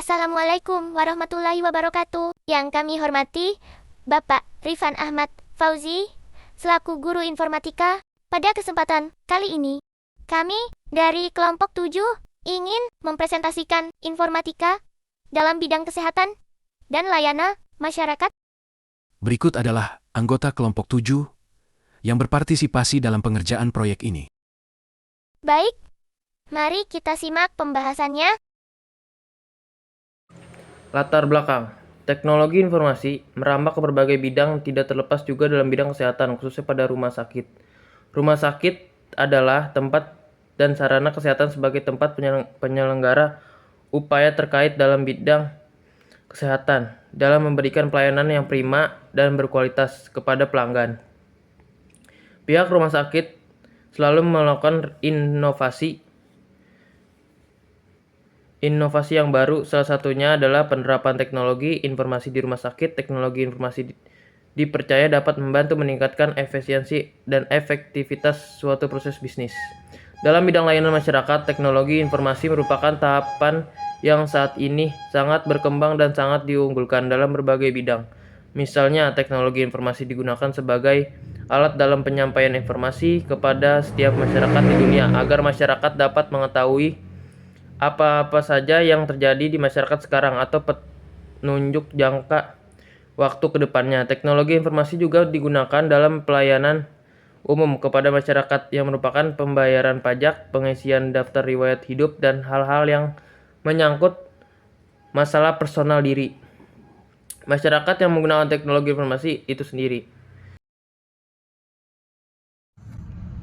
Assalamualaikum warahmatullahi wabarakatuh. Yang kami hormati, Bapak Rifan Ahmad Fauzi, selaku guru informatika. Pada kesempatan kali ini, kami dari kelompok 7 ingin mempresentasikan informatika dalam bidang kesehatan dan layanan masyarakat. Berikut adalah anggota kelompok 7 yang berpartisipasi dalam pengerjaan proyek ini. Baik, mari kita simak pembahasannya. Latar belakang. Teknologi informasi merambah ke berbagai bidang, tidak terlepas juga dalam bidang kesehatan, khususnya pada rumah sakit. Rumah sakit adalah tempat dan sarana kesehatan sebagai tempat penyelenggara upaya terkait dalam bidang kesehatan, dalam memberikan pelayanan yang prima dan berkualitas kepada pelanggan. Pihak rumah sakit selalu melakukan inovasi yang baru, salah satunya adalah penerapan teknologi informasi di rumah sakit. Teknologi informasi dipercaya dapat membantu meningkatkan efisiensi dan efektivitas suatu proses bisnis. Dalam bidang layanan masyarakat, teknologi informasi merupakan tahapan yang saat ini sangat berkembang dan sangat diunggulkan dalam berbagai bidang. Misalnya, teknologi informasi digunakan sebagai alat dalam penyampaian informasi kepada setiap masyarakat di dunia agar masyarakat dapat mengetahui apa-apa saja yang terjadi di masyarakat sekarang atau penunjuk jangka waktu ke depannya. Teknologi informasi juga digunakan dalam pelayanan umum kepada masyarakat yang merupakan pembayaran pajak, pengisian daftar riwayat hidup, dan hal-hal yang menyangkut masalah personal diri masyarakat yang menggunakan teknologi informasi itu sendiri.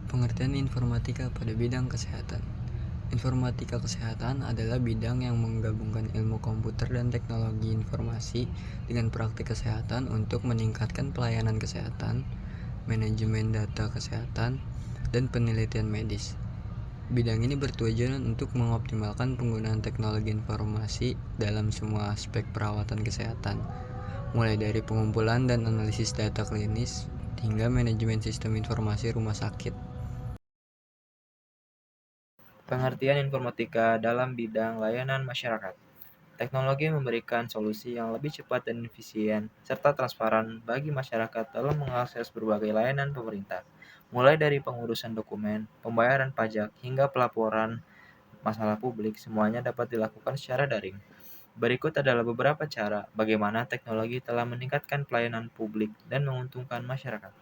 Pengertian informatika pada bidang kesehatan. Informatika kesehatan adalah bidang yang menggabungkan ilmu komputer dan teknologi informasi dengan praktik kesehatan untuk meningkatkan pelayanan kesehatan, manajemen data kesehatan, dan penelitian medis. Bidang ini bertujuan untuk mengoptimalkan penggunaan teknologi informasi dalam semua aspek perawatan kesehatan, mulai dari pengumpulan dan analisis data klinis hingga manajemen sistem informasi rumah sakit. Pengertian informatika dalam bidang layanan masyarakat. Teknologi memberikan solusi yang lebih cepat dan efisien, serta transparan bagi masyarakat dalam mengakses berbagai layanan pemerintah, mulai dari pengurusan dokumen, pembayaran pajak, hingga pelaporan masalah publik, semuanya dapat dilakukan secara daring. Berikut adalah beberapa cara bagaimana teknologi telah meningkatkan pelayanan publik dan menguntungkan masyarakat.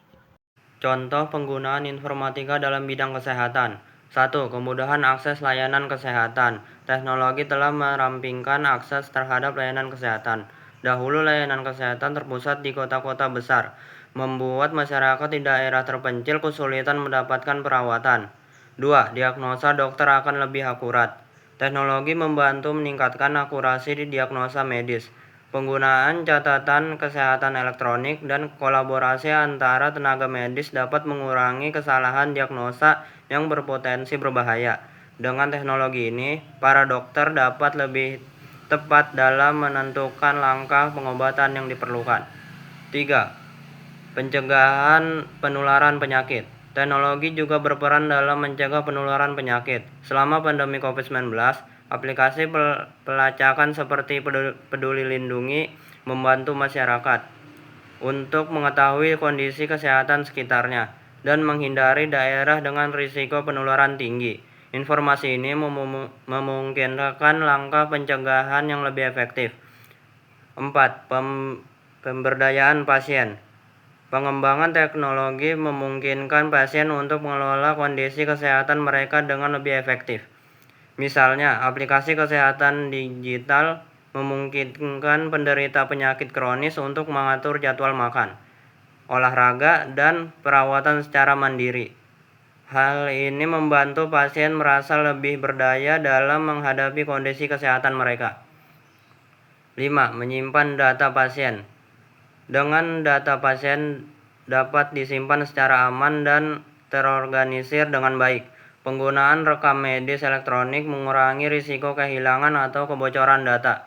Contoh penggunaan informatika dalam bidang kesehatan. 1. Kemudahan akses layanan kesehatan. Teknologi telah merampingkan akses terhadap layanan kesehatan. Dahulu layanan kesehatan terpusat di kota-kota besar, membuat masyarakat di daerah terpencil kesulitan mendapatkan perawatan. 2. Diagnosa dokter akan lebih akurat. Teknologi membantu meningkatkan akurasi di diagnosa medis. Penggunaan catatan kesehatan elektronik dan kolaborasi antara tenaga medis dapat mengurangi kesalahan diagnosa yang berpotensi berbahaya. Dengan teknologi ini, para dokter dapat lebih tepat dalam menentukan langkah pengobatan yang diperlukan. 3. Pencegahan penularan penyakit. Teknologi juga berperan dalam mencegah penularan penyakit. Selama pandemi COVID-19, aplikasi pelacakan seperti Peduli Lindungi membantu masyarakat untuk mengetahui kondisi kesehatan sekitarnya dan menghindari daerah dengan risiko penularan tinggi. Informasi ini memungkinkan langkah pencegahan yang lebih efektif. 4. Pemberdayaan pasien. Pengembangan teknologi memungkinkan pasien untuk mengelola kondisi kesehatan mereka dengan lebih efektif. Misalnya, aplikasi kesehatan digital memungkinkan penderita penyakit kronis untuk mengatur jadwal makan, olahraga, dan perawatan secara mandiri. Hal ini membantu pasien merasa lebih berdaya dalam menghadapi kondisi kesehatan mereka. 5. Menyimpan data pasien. Dengan data pasien dapat disimpan secara aman dan terorganisir dengan baik. Penggunaan rekam medis elektronik mengurangi risiko kehilangan atau kebocoran data.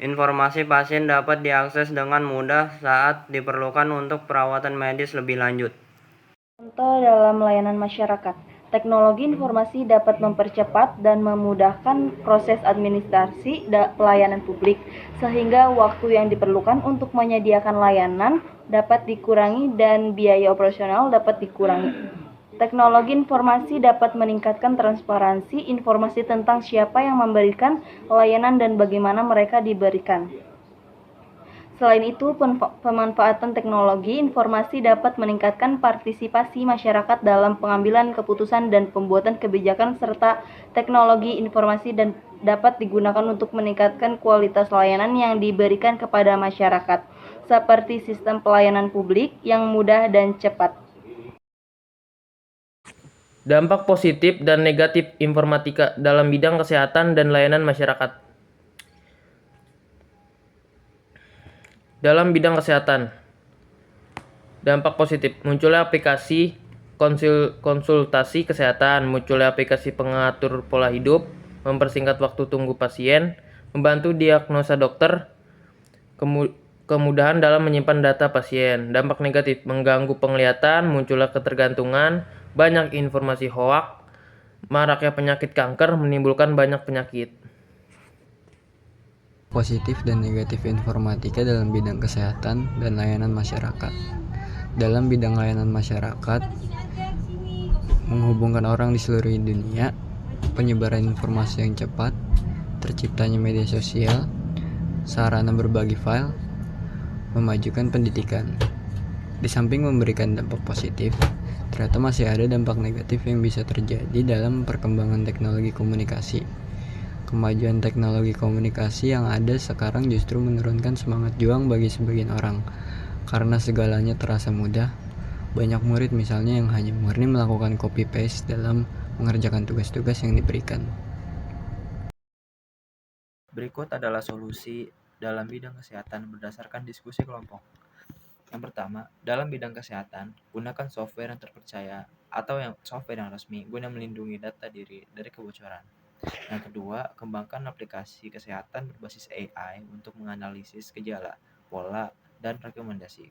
Informasi pasien dapat diakses dengan mudah saat diperlukan untuk perawatan medis lebih lanjut. Contoh dalam layanan masyarakat. Teknologi informasi dapat mempercepat dan memudahkan proses administrasi pelayanan publik, sehingga waktu yang diperlukan untuk menyediakan layanan dapat dikurangi dan biaya operasional dapat dikurangi. Teknologi informasi dapat meningkatkan transparansi informasi tentang siapa yang memberikan layanan dan bagaimana mereka diberikan. Selain itu, pemanfaatan teknologi informasi dapat meningkatkan partisipasi masyarakat dalam pengambilan keputusan dan pembuatan kebijakan, serta teknologi informasi dan dapat digunakan untuk meningkatkan kualitas layanan yang diberikan kepada masyarakat, seperti sistem pelayanan publik yang mudah dan cepat. Dampak positif dan negatif informatika dalam bidang kesehatan dan layanan masyarakat. Dalam bidang kesehatan, dampak positif, munculnya aplikasi konsultasi kesehatan, munculnya aplikasi pengatur pola hidup, mempersingkat waktu tunggu pasien, membantu diagnosa dokter, kemudahan dalam menyimpan data pasien. Dampak negatif, mengganggu penglihatan, munculnya ketergantungan, banyak informasi hoaks, maraknya penyakit kanker, menimbulkan banyak penyakit. Positif dan negatif informatika dalam bidang kesehatan dan layanan masyarakat. Dalam bidang layanan masyarakat, menghubungkan orang di seluruh dunia, penyebaran informasi yang cepat, terciptanya media sosial, sarana berbagi file, memajukan pendidikan. Di samping memberikan dampak positif, ternyata masih ada dampak negatif yang bisa terjadi dalam perkembangan teknologi komunikasi. Kemajuan teknologi komunikasi yang ada sekarang justru menurunkan semangat juang bagi sebagian orang. Karena segalanya terasa mudah, banyak murid misalnya yang hanya murni melakukan copy-paste dalam mengerjakan tugas-tugas yang diberikan. Berikut adalah solusi dalam bidang kesehatan berdasarkan diskusi kelompok. Yang pertama, dalam bidang kesehatan, gunakan software yang terpercaya atau software yang resmi guna melindungi data diri dari kebocoran. Yang kedua, kembangkan aplikasi kesehatan berbasis AI untuk menganalisis gejala, pola, dan rekomendasi.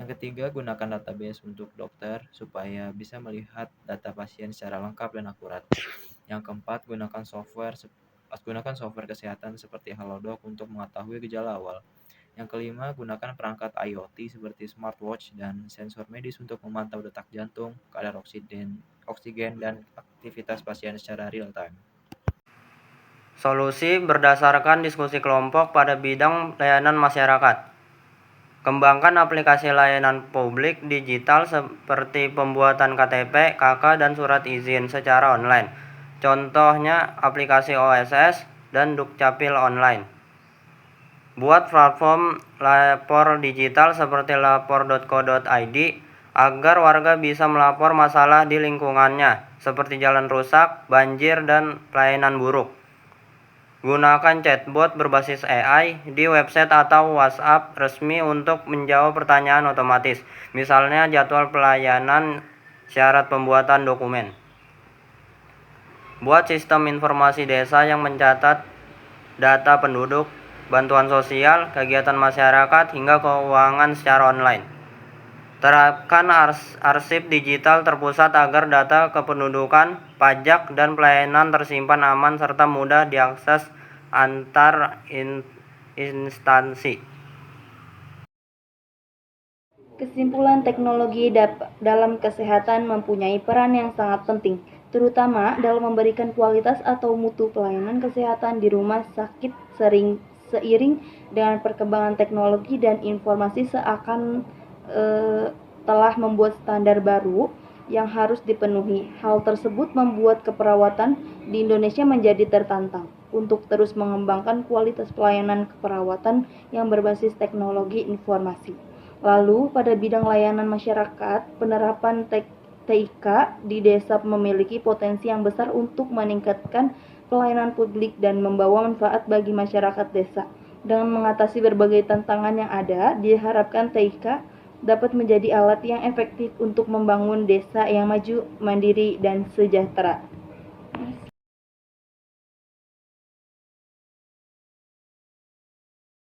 Yang ketiga, gunakan database untuk dokter supaya bisa melihat data pasien secara lengkap dan akurat. Yang keempat, gunakan software kesehatan seperti Halodoc untuk mengetahui gejala awal. Yang kelima, gunakan perangkat IoT seperti smartwatch dan sensor medis untuk memantau detak jantung, kadar oksigen, dan aktivitas pasien secara real time. Solusi berdasarkan diskusi kelompok pada bidang layanan masyarakat. Kembangkan aplikasi layanan publik digital seperti pembuatan KTP, KK, dan surat izin secara online. Contohnya aplikasi OSS dan Dukcapil online. Buat platform lapor digital seperti lapor.co.id agar warga bisa melapor masalah di lingkungannya seperti jalan rusak, banjir, dan pelayanan buruk. Gunakan chatbot berbasis AI di website atau WhatsApp resmi untuk menjawab pertanyaan otomatis, misalnya jadwal pelayanan, syarat pembuatan dokumen. Buat sistem informasi desa yang mencatat data penduduk, bantuan sosial, kegiatan masyarakat, hingga keuangan secara online. Terapkan arsip digital terpusat agar data kependudukan, pajak, dan pelayanan tersimpan aman serta mudah diakses antar instansi. Kesimpulan, teknologi dalam kesehatan mempunyai peran yang sangat penting, terutama dalam memberikan kualitas atau mutu pelayanan kesehatan di rumah sakit. Seiring dengan perkembangan teknologi dan informasi seakan telah membuat standar baru yang harus dipenuhi. Hal tersebut membuat keperawatan di Indonesia menjadi tertantang untuk terus mengembangkan kualitas pelayanan keperawatan yang berbasis teknologi informasi. Lalu, pada bidang layanan masyarakat, penerapan TIK di desa memiliki potensi yang besar untuk meningkatkan pelayanan publik dan membawa manfaat bagi masyarakat desa. Dengan mengatasi berbagai tantangan yang ada, diharapkan TIK dapat menjadi alat yang efektif untuk membangun desa yang maju, mandiri, dan sejahtera.